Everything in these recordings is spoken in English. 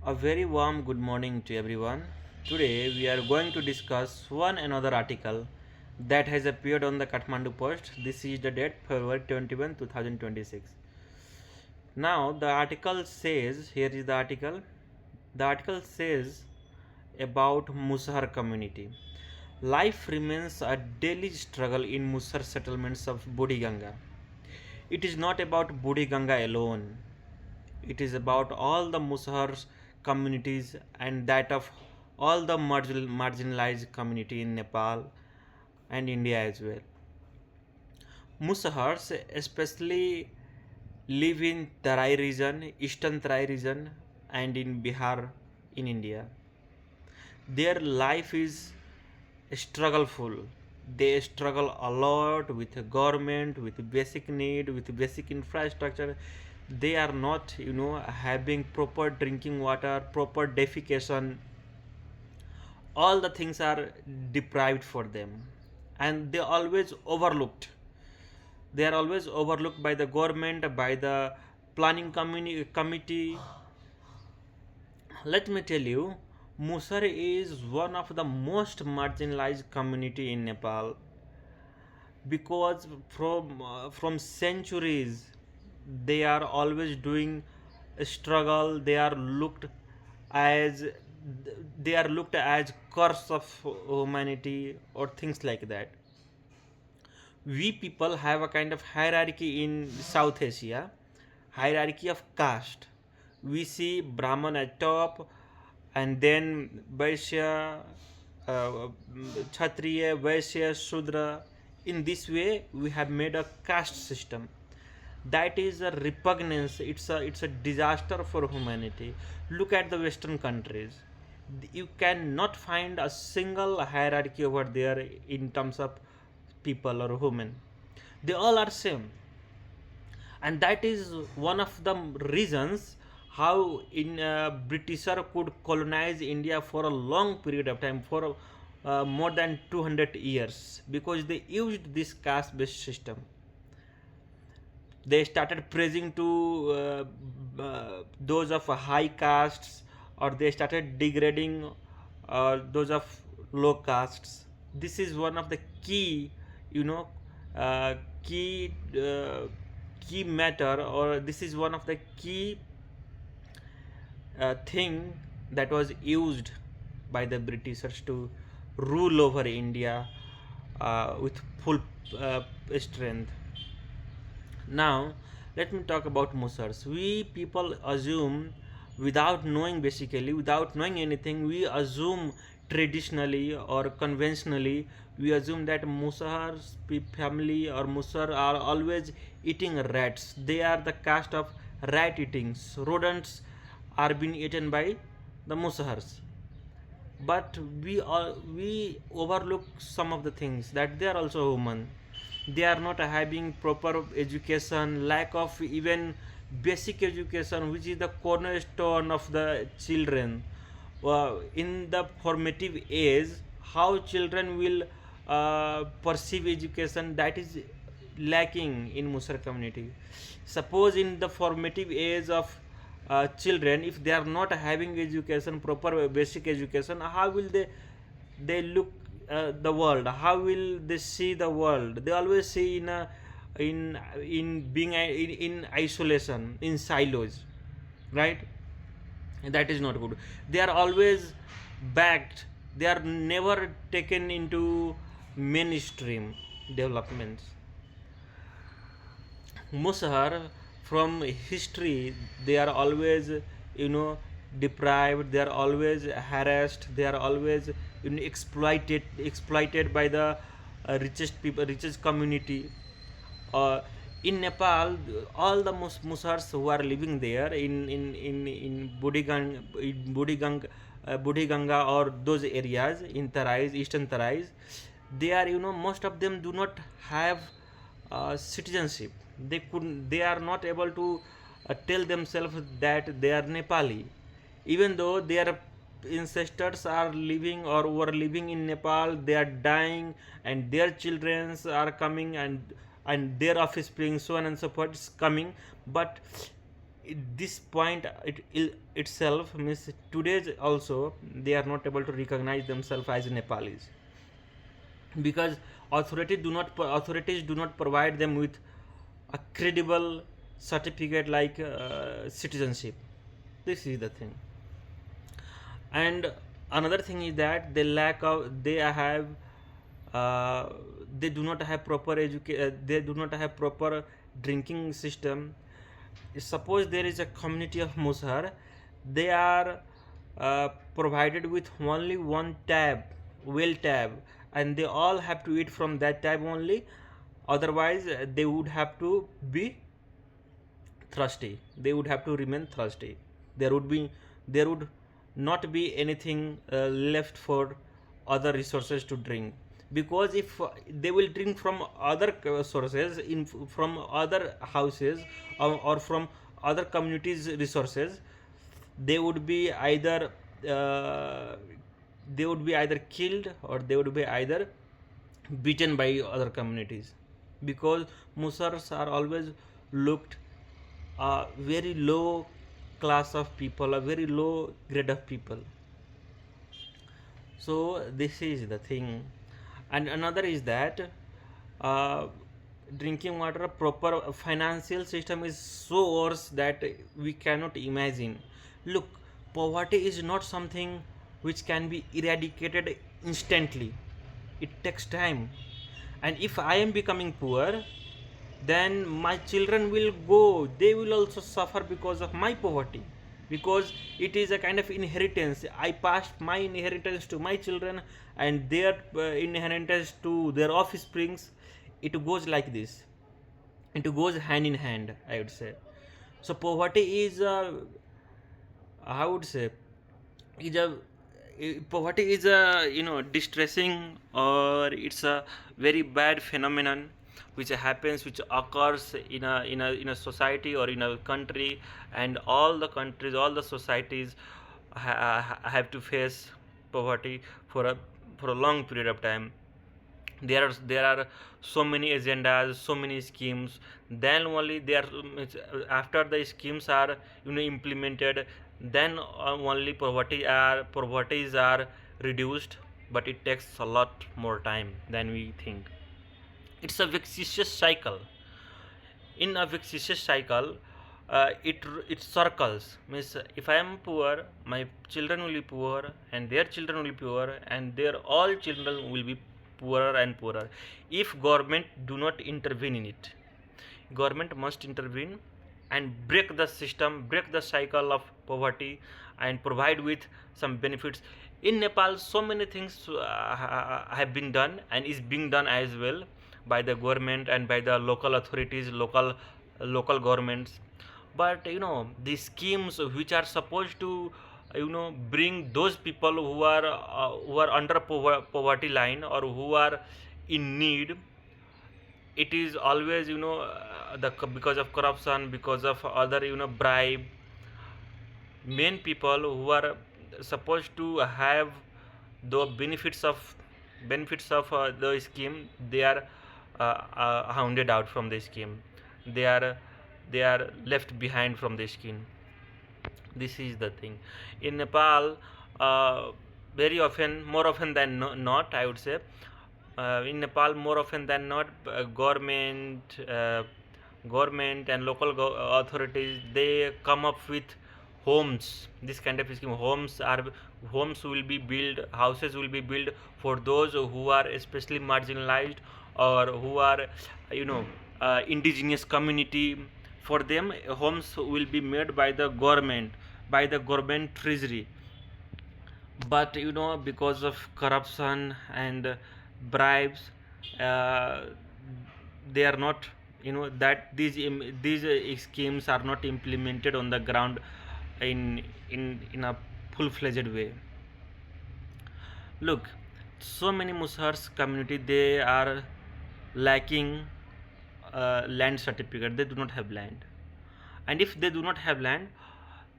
A very warm good morning to everyone. Today we are going to discuss one another article that has appeared on the Kathmandu Post. This is the date February 21, 2026. Now the article says, here is the article. The article says about Musahar community. Life remains a daily struggle in Musar settlements of Budiganga. It is not about Budiganga alone. It is about all the Musahar communities and that of all the marginalized community in Nepal and India as well. Musahars especially live in Tarai region, eastern Tarai region and in Bihar in India. Their life is struggleful. They struggle a lot with government, with basic need, with basic infrastructure. They are not, having proper drinking water, proper defecation. All the things are deprived for them, and they are always overlooked by the government, by the planning committee. Let me tell you, Musar is one of the most marginalized community in Nepal because from centuries they are always doing a struggle. As they are looked as curse of humanity or things like that. We people have a kind of hierarchy in South Asia, hierarchy of caste. We see Brahman at top, and then Vaishya, Kshatriya, Vaishya, Shudra. In this way, we have made a caste system. That is a repugnance. It's a disaster for humanity. Look at the Western countries. You cannot find a single hierarchy over there in terms of people or women. They all are same, and that is one of the reasons how in Britisher could colonize India for a long period of time, for more than 200 years, because they used this caste based system. They started praising to those of high castes, or they started degrading those of low castes. This is one of the key, you know uh, key uh, key matter, or this is one of the key thing that was used by the Britishers to rule over India with full uh, strength. Now, let me talk about Musars. We people assume, without knowing, basically, without knowing anything, we assume traditionally or conventionally, we assume that Musars family or Musar are always eating rats. They are the caste of rat eating. Rodents are being eaten by the Musahars. But we overlook some of the things that they are also human. They are not having proper education, lack of even basic education, which is the cornerstone of the children. In the formative age, how children will perceive education, that is lacking in Musar community. Suppose in the formative age of children, if they are not having education, proper basic education, how will they look the world? How will they see the world? They always see in being in isolation, in silos, right? That is not good. They are always backed. They are never taken into mainstream developments. Musahar, from history, they are always, you know deprived. They are always harassed. They are always, exploited by the richest people, richest community. uh, in Nepal, all the Musars who are living there in Budiganga or those areas in Tarais, eastern Tarais, they are, most of them do not have citizenship. They are not able to tell themselves that they are Nepali, even though their ancestors are living or were living in Nepal. They are dying, and their children are coming, and their offspring, so on and so forth, is coming. But this point itself means today's also they are not able to recognize themselves as Nepalis, because authorities do not provide them with a credible certificate like citizenship. This is the thing. And another thing is that uh, they do not have they do not have proper drinking system. Suppose there is a community of Musar, they are provided with only one tab, and they all have to eat from that tab only. Otherwise, they would have to be thirsty. They would have to remain thirsty. There would not be anything left for other resources to drink, because if they will drink from other sources from other houses, or from other communities resources, they would be either uh, they would be either killed, or they would be either beaten by other communities, because Musars are always looked a very low class of people, a very low grade of people. So this is the thing. And another is that uh, drinking water proper financial system is so worse that we cannot imagine. Look, poverty is not something which can be eradicated instantly. It takes time. And if I am becoming poor, then my children will go, they will also suffer because of my poverty, because it is a kind of inheritance. I passed my inheritance to my children, and their inheritance to their offsprings. It goes like this, it goes hand in hand, I would say. So poverty is I would say is a poverty is a distressing, or it's a very bad phenomenon which happens, which occurs in a society or in a country. And all the countries, all the societies have to face poverty for a long period of time. There are so many agendas, so many schemes. Then only there, after the schemes are implemented, then only poverties are reduced. But it takes a lot more time than we think. It's a vicious cycle. In a vicious cycle, it circles. Means if I am poor, my children will be poor, and their children will be poor, and their all children will be poorer and poorer, if government do not intervene in it. Government must intervene and break the system, break the cycle of poverty, and provide with some benefits. In Nepal, so many things have been done and is being done as well by the government and by the local authorities, local governments. But these schemes which are supposed to bring those people who are under poverty line, or who are in need, it is always because of corruption, because of other bribe. Main people who are supposed to have the benefits of the scheme, they are hounded out from the scheme. They are they are left behind from the scheme. This is the thing. In Nepal, very often, more often than not, I would say, in Nepal, more often than not, government and local authorities, they come up with homes. This kind of scheme, homes will be built, houses will be built for those who are especially marginalized, or who are indigenous community. For them, homes will be made by the government treasury. But because of corruption and bribes, uh, they are not, that these schemes are not implemented on the ground in a full-fledged way. Look, so many Muslims community, they are lacking land certificate. They do not have land, and if they do not have land,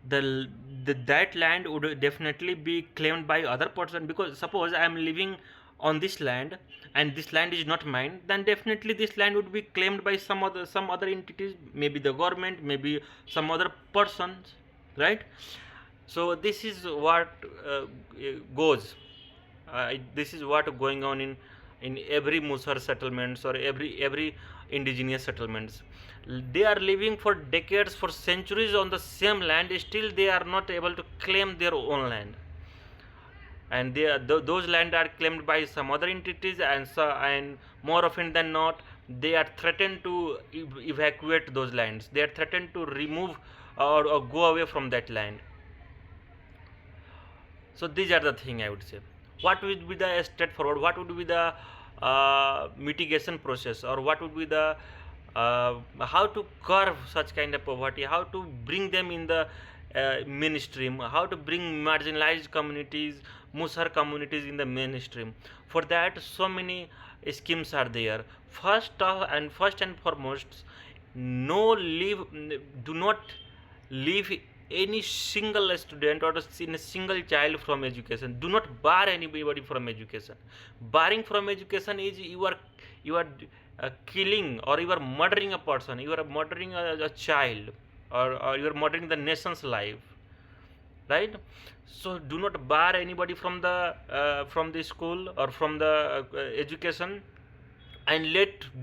that land would definitely be claimed by other person. Because suppose I am living on this land, and this land is not mine, then definitely this land would be claimed by some other entities, maybe the government, maybe some other persons, right? So this is what goes this is what going on in every Musar settlements, or every indigenous settlements. They are living for decades, for centuries on the same land, still they are not able to claim their own land, and those land are claimed by some other entities, and more often than not they are threatened to evacuate those lands, they are threatened to remove, or go away from that land. So these are the thing I would say. What would be the straightforward, what would be the mitigation process, or what would be the how to curb such kind of poverty, how to bring them in the mainstream, how to bring marginalized communities, Musar communities in the mainstream. For that, so many schemes are there. First and foremost, no leave do not leave any single student or in a single child from education. Do not bar anybody from education. Barring from education is you are killing, or you are murdering a person, you are murdering a child, or you are murdering the nation's life, right? So do not bar anybody from the school or from the education, and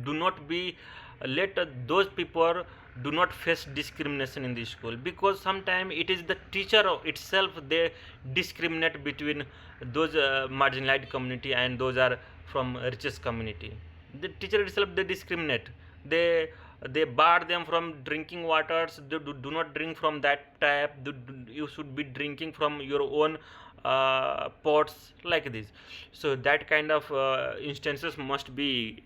do not be let those people do not face discrimination in the school, because sometimes it is the teacher itself they discriminate between those marginalized community and those are from richest community. The teacher itself they discriminate, they they bar them from drinking waters. They do not drink from that tap. You should be drinking from your own pots, like this. So that kind of instances must be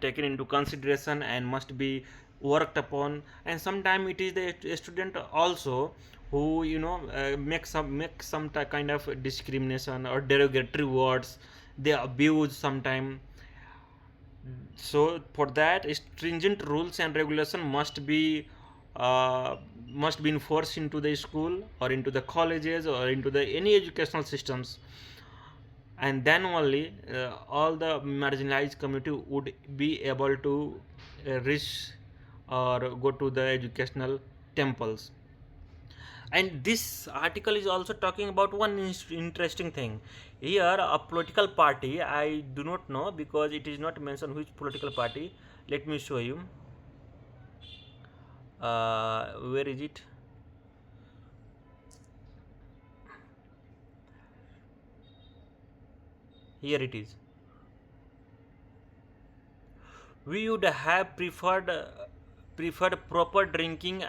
taken into consideration and must be worked upon. And sometimes it is the student also who make some kind of discrimination or derogatory words, they abuse sometimes. So for that, stringent rules and regulation must be enforced into the school or into the colleges or into the any educational systems, and then only all the marginalized community would be able to reach or go to the educational temples. And this article is also talking about one interesting thing. Here a political party, I do not know because it is not mentioned which political party. Let me show you. Where is it? Here it is. We would have preferred proper drinking,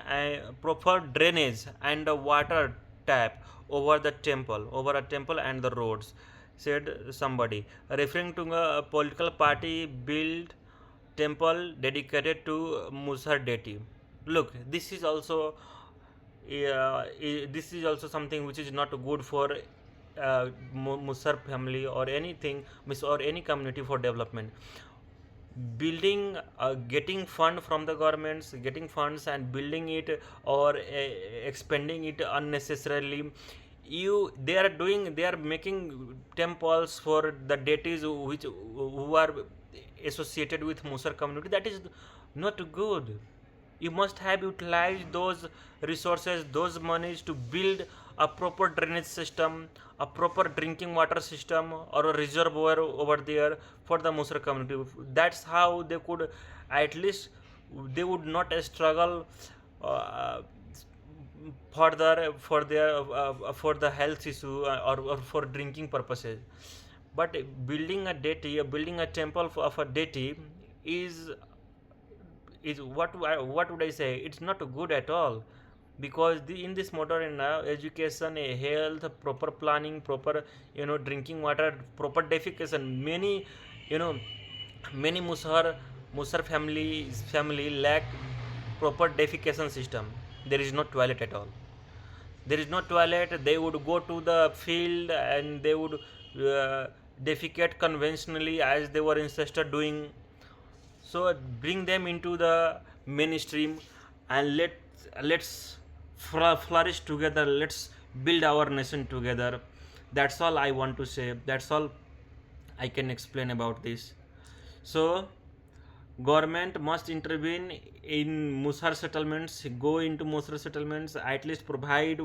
proper drainage and a water tap over a temple and the roads, said somebody, referring to a political party built temple dedicated to Musar deity. Look, this is also something which is not good for Musar family or anything, or any community for development. Building getting fund from the governments, getting funds and building it, or expanding it unnecessarily. They are making temples for the deities who are associated with Musar community. That is not good. You must have utilized those resources, those monies, to build a proper drainage system, a proper drinking water system, or a reservoir over there for the Musar community. That's how they could, at least they would not struggle uh, further for the health issue, or for drinking purposes. But building a temple of a deity is what would I say? It's not good at all, because in this modern education, health, proper planning, proper drinking water, proper defecation. You know many Musar family lack proper defecation system. There is no toilet at all. There is no toilet. They would go to the field and they would defecate conventionally as they were ancestor doing. So bring them into the mainstream, and let's flourish together. Let's build our nation together. That's all I want to say. That's all I can explain about this. So government must intervene in Musar settlements, go into Musar settlements, at least provide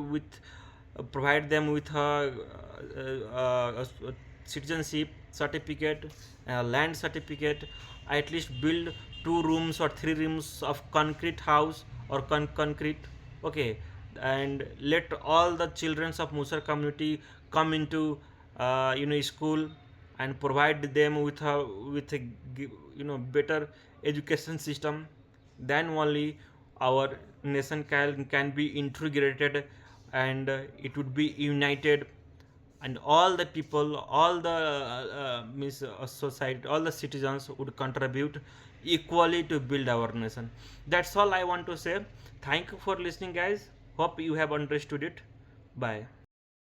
them with a citizenship certificate, a land certificate, at least build 2 rooms or 3 rooms of concrete house or concrete, okay, and let all the children of Musar community come into school, and provide them with a better education system. Then only our nation can be integrated, and it would be united, and all the people, all the means society, all the citizens would contribute equally to build our nation. That's all I want to say. Thank you for listening, guys. Hope you have understood it. Bye.